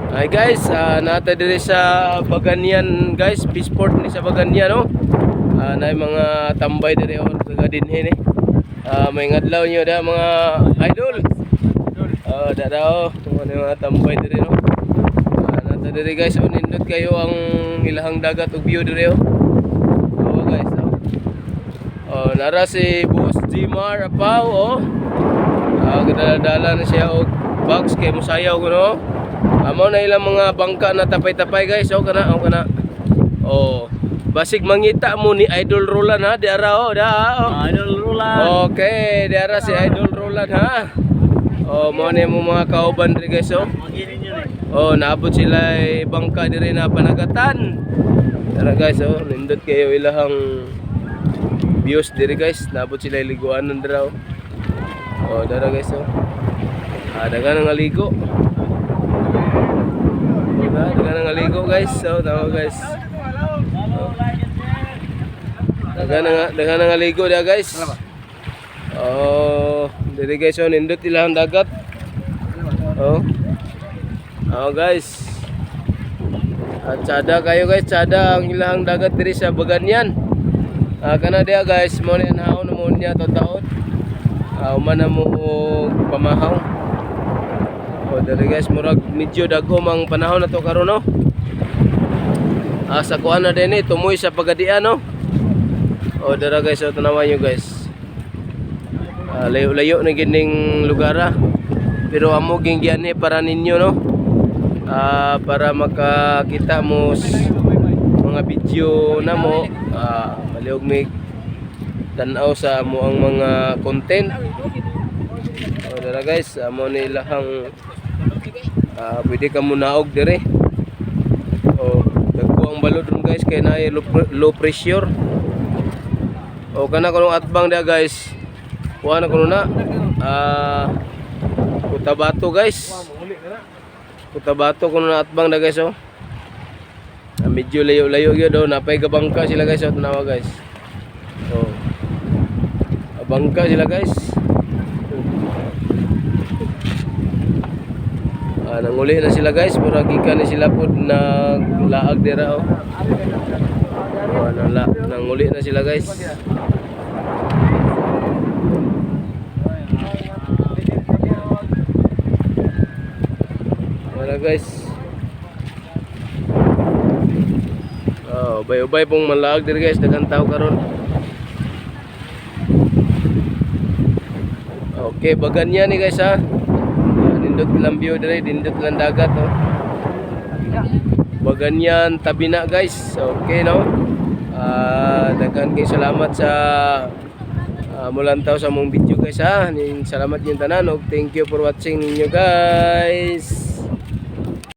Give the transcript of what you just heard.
Hi guys, nata diri sa Baganian guys, Peaceport ni sa Baganian no. Na mga tambay diri or taga dinhi ni. May ngadlaw niyo da mga idol. Dadaw mga tambay diri no. Nata diri guys, nindot kayo ang ilahang dagat ug view diri oh. Guys, nara si Boss Jimar Apaw oh. Gadala-dala na siya og bags kay musayaw ko no. Amo na ilang mga bangka na tapay-tapay guys. Kana. Basig mangita mo ni Idol Roland ha. Diara Idol Roland. Okay, diara si Idol Roland ha. Mo ni mo mga kauban diri guys naabot sila bangka diri na Panagatan. Tara guys nindot kayo ilahang views diri guys. Naabot sila liguanan dira dara guys dagan nga ligo. Dagan nga ligo guys. Tama guys. Dagan nga ligo dia guys. Diri guys nindot ilahang dagat. Guys. At sada kayo guys, sada ang ilahang dagat diri sa Baganian. Kana dia guys, mo ni nahaw mo niya taon. Umana mo pamahaw. Dari guys, murag medyo dagom ang panahon na to karon no. Sa kuan na din tumoy sa Pagadian no. Dara guys, tanawan nyo guys. Layo-layo na gining lugar pero amo gingyan para ninyo no. Para makakita mo mga video na mo maliog mig tanaw sa mo ang mga content. Dara guys, amo ni ilahang pwede ka mo naog dire. Dagko ang balod ron guys kay naay low pressure. Kana kuno atbang dia guys. Kuha na kuno na Cotabato guys. Cotabato kuno na atbang da guys medyo layo-layo gyud napay gabangka sila guys tanawa guys. Bangka sila guys. Nanguli na sila guys, murag gikan ni sila pud naglaag dira nanguli na sila guys. Wala guys. Ubay-ubay pong malaag diri guys, daghang tao karon. Okay, Baganian ni guys Dindot lang view dire, dindot lang dagat Baganian tabi na guys. Okay no. Daghan kay salamat sa mulantaw sa mong video guys Salamat yung tanan og thank you for watching ninyo guys.